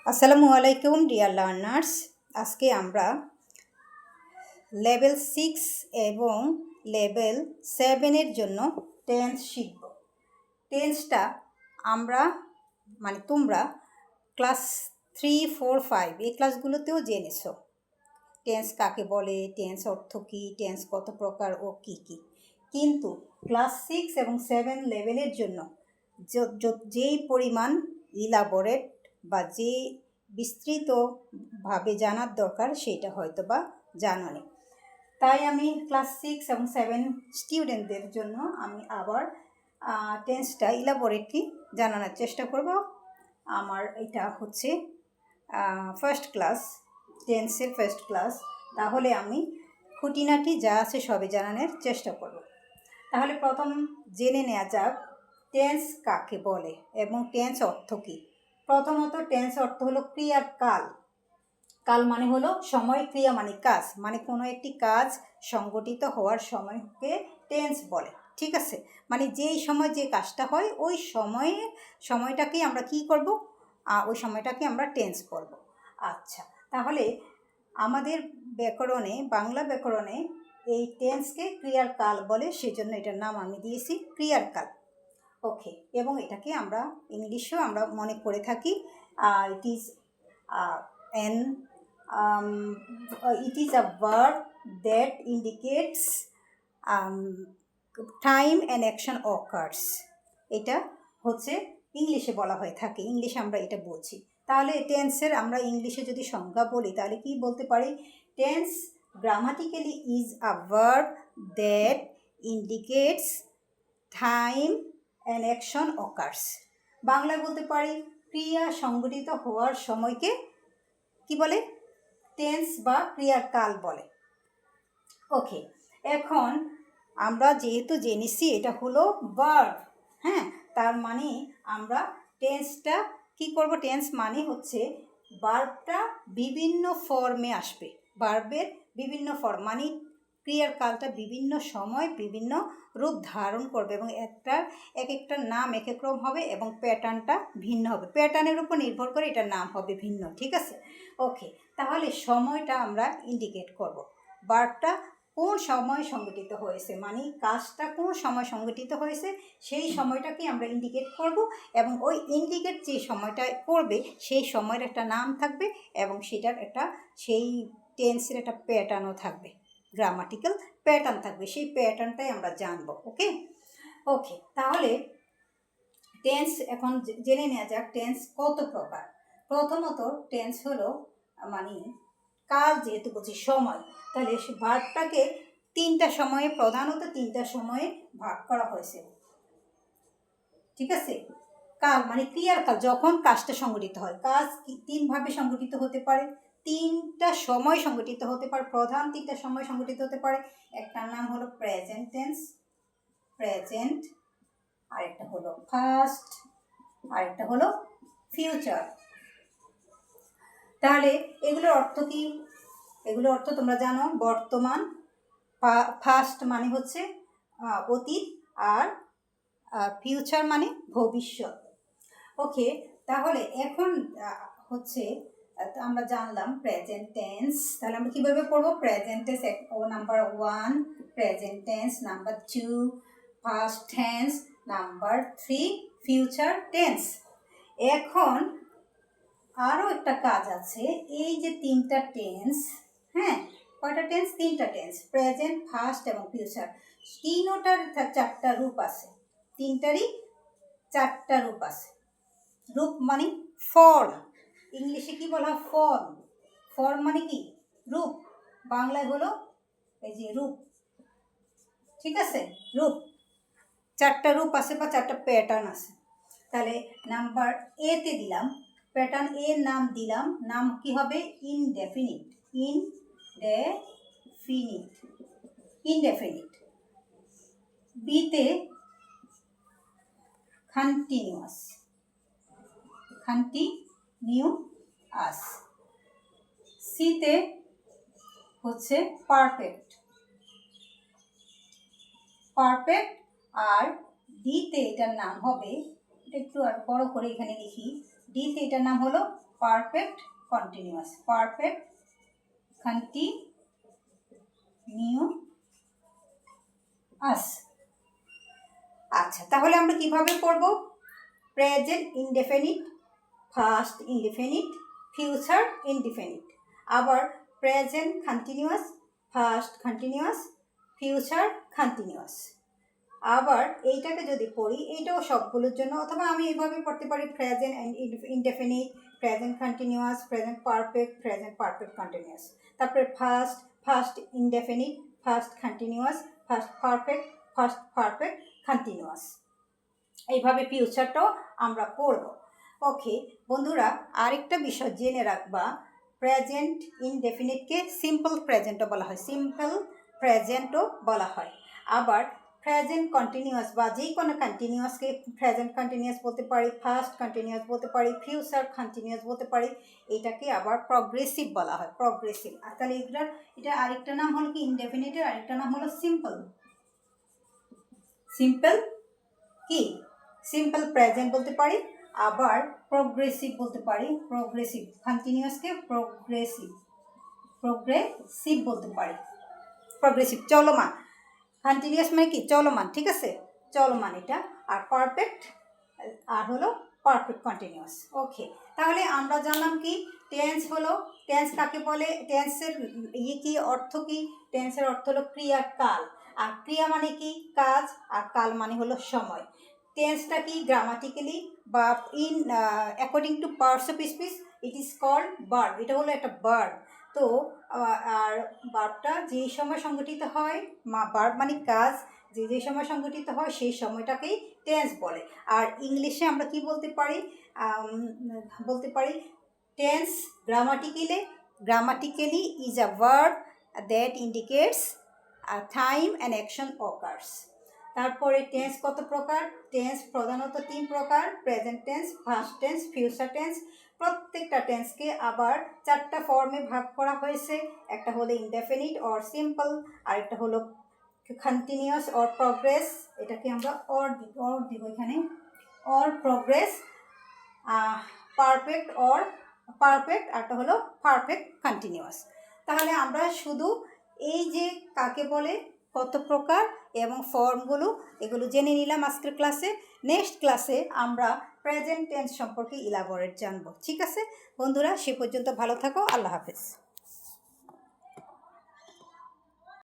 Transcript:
আসসালামু আলাইকুম dear learners. আজকে আমরা লেভেল 6 এবং লেভেল 7-এর জন্য টেন্স শিখব। টেন্সটা আমরা তোমরা ক্লাস 3, 4, 5 এই ক্লাসগুলোতেও জেনেছো। টেন্স কাকে বলে, টেন্স অর্থ কী, টেন্স কত প্রকার ও কী কী। কিন্তু ক্লাস 6 এবং 7 লেভেলের জন্য যেই পরিমাণ ইলাবোরেট বা যে বিস্তৃতভাবে জানার দরকার সেটা হয়তো বা জানো না। তাই আমি ক্লাস 6 এবং 7 স্টুডেন্টদের জন্য আমি আবার টেন্সটা ইলাবোরেটলি জানানোর চেষ্টা করব। আমার এটা হচ্ছে ফার্স্ট ক্লাস, টেন্সের ফার্স্ট ক্লাস। তাহলে আমি খুঁটিনাটি যা আছে সবই জানানোর চেষ্টা করব। তাহলে প্রথম জেনে নেওয়া যাক টেন্স কাকে বলে এবং টেন্স অর্থ কী। প্রথমত টেন্স অর্থ হলো ক্রিয়ার কাল। কাল মানে হলো সময়, ক্রিয়া মানে কাজ, মানে কোনো একটি কাজ সংগঠিত হওয়ার সময়কে টেন্স বলে। ঠিক আছে, মানে যেই সময় যে কাজটা হয় ওই সময়টাকেই আমরা কি করব, ওই সময়টাকে আমরা টেন্স করব। আচ্ছা, তাহলে আমাদের ব্যাকরণে, বাংলা ব্যাকরণে এই টেন্সকে ক্রিয়ার কাল বলে, সেজন্য এটার নাম আমি দিয়েছি ক্রিয়ার কাল। ওকে, এবং এটাকে আমরা ইংলিশেও আমরা মনে করে থাকি it is a verb that indicates time and action occurs. এটা হচ্ছে ইংলিশে বলা হয়ে থাকে, ইংলিশে আমরা এটা বলছি। তাহলে টেন্সের আমরা ইংলিশে যদি সংজ্ঞা বলি তাহলে কি বলতে পারি? Tense grammatically is a verb that indicates time and action occurs. বাংলায় বলতে পারি ক্রিয়া সংগঠিত হওয়ার সময়কে কি বলে? টেন্স বা ক্রিয়ার কাল বলে। ওকে, এখন আমরা যেহেতু জেনেছি এটা হলো ভার্ব, হ্যাঁ, তার মানে আমরা টেন্সটা কি করব? টেন্স মানে হচ্ছে ভার্বটা বিভিন্ন ফর্মে আসবে। ভার্বের বিভিন্ন ফর্ম মানে ক্রিয়ার কালটা বিভিন্ন সময় বিভিন্ন রূপ ধারণ করবে এবং এক একটা নাম এক এক রকম হবে এবং প্যাটার্নটা ভিন্ন হবে। প্যাটার্নের উপর নির্ভর করে এটার নাম হবে ভিন্ন। ঠিক আছে, ওকে। তাহলে সময়টা আমরা ইন্ডিকেট করব। ভার্বটা কোন সময় সংগঠিত হয়েছে, মানে কাজটা কোন সময় সংগঠিত হয়েছে সেই সময়টাকে আমরা ইন্ডিকেট করব এবং ওই ইন্ডিকেট যে সময়টা করবে সেই সময়ের একটা নাম থাকবে এবং সেটার একটা সেই টেন্সের একটা প্যাটার্নও থাকবে, গ্রামাটিক্যাল প্যাটার্ন থাকবে। সেই প্যাটার্নটাই আমরা জানব। ওকে ওকে, তাহলে টেন্স এখন জেনে নেওয়া যাক টেন্স কত প্রকার। প্রথমত টেন্স হলো মানে কাল, যেহেতু বলছি সময়, তাহলে ভাগটাকে তিনটা সময়ে, প্রধানত তিনটা সময়ে ভাগ করা হয়েছে। ঠিক আছে, কাল মানে ক্রিয়ার কাল, যখন কাজটা সংগঠিত হয়। কাজ তিনভাবে সংগঠিত হতে পারে, তিনটা সময় সংগঠিত হতে পারে, প্রধান তিনটা সময় সংগঠিত হতে পারে। একটার নাম হলো প্রেজেন্ট টেন্স, প্রেজেন্ট, আরেকটা হলো পাস্ট, আরেকটা হলো ফিউচার। তাহলে এগুলোর অর্থ কি? এগুলোর অর্থ তোমরা জানো, বর্তমান, ফার্স্ট মানে হচ্ছে অতীত, আর ফিউচার মানে ভবিষ্যৎ। ওকে, তাহলে এখন হচ্ছে আমরা জানলাম প্রেজেন্ট টেন্স। তাহলে আমরা কীভাবে পড়বো? Present tense number 1, present tense number 2, past tense number 3, future tense. এখন আরও একটা কাজ আছে, এই যে তিনটা টেন্স, হ্যাঁ, কয়টা টেন্স? তিনটা টেন্স, প্রেজেন্ট, ফার্স্ট এবং ফিউচার। তিনটার চারটা রূপ আছে, তিনটারই চারটা রূপ আছে। রূপ মানে ফর্ম, ইংলিশে কি বলা? ফর্ম। ফর্ম মানে কি? রূপ। বাংলায় হলো এই যে রূপ। ঠিক আছে, রূপ, চারটা রূপ আছে বা চারটা প্যাটার্ন আছে। তাহলে নাম্বার এতে দিলাম, প্যাটার্ন এর নাম দিলাম, নাম কি হবে? Indefinite, indefinite, indefinite. বিতে কন্টিনিউয়াস, কন্টিনিউয়াস। সিতে হচ্ছে পারফেক্ট, পারফেক্ট। আর ডিতে এটার নাম হবে, একটু আর বড় করে এখানে লিখি, ডিতে এটার নাম হলো পারফেক্ট কন্টিনিউয়াস, পারফেক্ট কন্টিনিউয়াস। আচ্ছা, তাহলে আমরা কিভাবে পড়ব? Present indefinite, past indefinite, future indefinite, আবার present continuous, past continuous, future continuous. আবার এইটাকে যদি পড়ি, এইটাও সবগুলোর জন্য, অথবা আমি এইভাবে পড়তে পারি present indefinite, present continuous, present perfect continuous. তারপরে past indefinite, past continuous, past perfect continuous. এইভাবে ফিউচারটাও আমরা পড়ব। ওকে বন্ধুরা, আরেকটা বিষয় জেনে রাখবা, প্রেজেন্ট ইনডেফিনিটকে সিম্পল প্রেজেন্টও বলা হয়, সিম্পল প্রেজেন্টও বলা হয়। আবার প্রেজেন্ট কন্টিনিউয়াস বা যে কোনো কন্টিনিউয়াসকে প্রেজেন্ট কন্টিনিউয়াস বলতে পারি, ফার্স্ট কন্টিনিউয়াস বলতে পারি, ফিউচার কন্টিনিউয়াস বলতে পারি। এটাকে আবার প্রগ্রেসিভ বলা হয়, প্রগ্রেসিভ। আর তাহলে এটা আরেকটা নাম হলো কি ইনডেফিনিটের আরেকটা নাম হলো সিম্পল কি সিম্পল প্রেজেন্ট বলতে পারি, আবার প্রগ্রেসিভ বলতে পারি, প্রগ্রেসিভ কন্টিনিউয়াসকে প্রগ্রেসিভ বলতে পারি, প্রগ্রেসিভ চলমান। কন্টিনিউয়াস মানে কি চলমান, ঠিক আছে, চলমান এটা। আর হলো পারফেক্ট কন্টিনিউয়াস। ওকে, তাহলে আমরা জানলাম কি টেন্স হলো, টেন্স কাকে বলে, টেন্সের কি অর্থ কি? টেন্সের অর্থ হলো ক্রিয়া কাল, আর ক্রিয়া মানে কি কাজ, আর কাল মানে হলো সময়। টেন্সটা কি গ্রামাটিক্যালি বা in according to parts of speech it is called verb, এটা হলো একটা ভার্ব। তো আর ভার্বটা যেই সময় সংগঠিত হয়, ভার্ব মানে কাজ, যে সময় সংগঠিত হয় সেই সময়টাকেই টেন্স বলে। আর ইংলিশে আমরা কি বলতে পারি tense grammatically is a verb that indicates time and action occurs. তারপরে টেন্স কত প্রকার? টেন্স প্রধানত 3 প্রকার, present tense, first tense, future tense. প্রত্যেকটা টেন্সকে আবার 4টা ফর্মে ভাগ করা হয়েছে। একটা হলো ইনডেফিনিট অর সিম্পল, আরেকটা হলো কন্টিনিউয়াস অর প্রগ্রেস, এটাকে আমরা অর দিব এখানে, অর প্রগ্রেস, পারফেক্ট আরটা হলো পারফেক্ট কন্টিনিউয়াস। তাহলে আমরা শুধু এই যে কাকে বলে, কত প্রকার এবং ফর্মগুলো, এগুলো জেনে নিলাম আজকের ক্লাসে। নেক্সট ক্লাসে আমরা প্রেজেন্ট টেন্স সম্পর্কে ইলাবোরেট জানবো। ঠিক আছে বন্ধুরা, সে পর্যন্ত ভালো থাকো, আল্লাহ হাফেজ।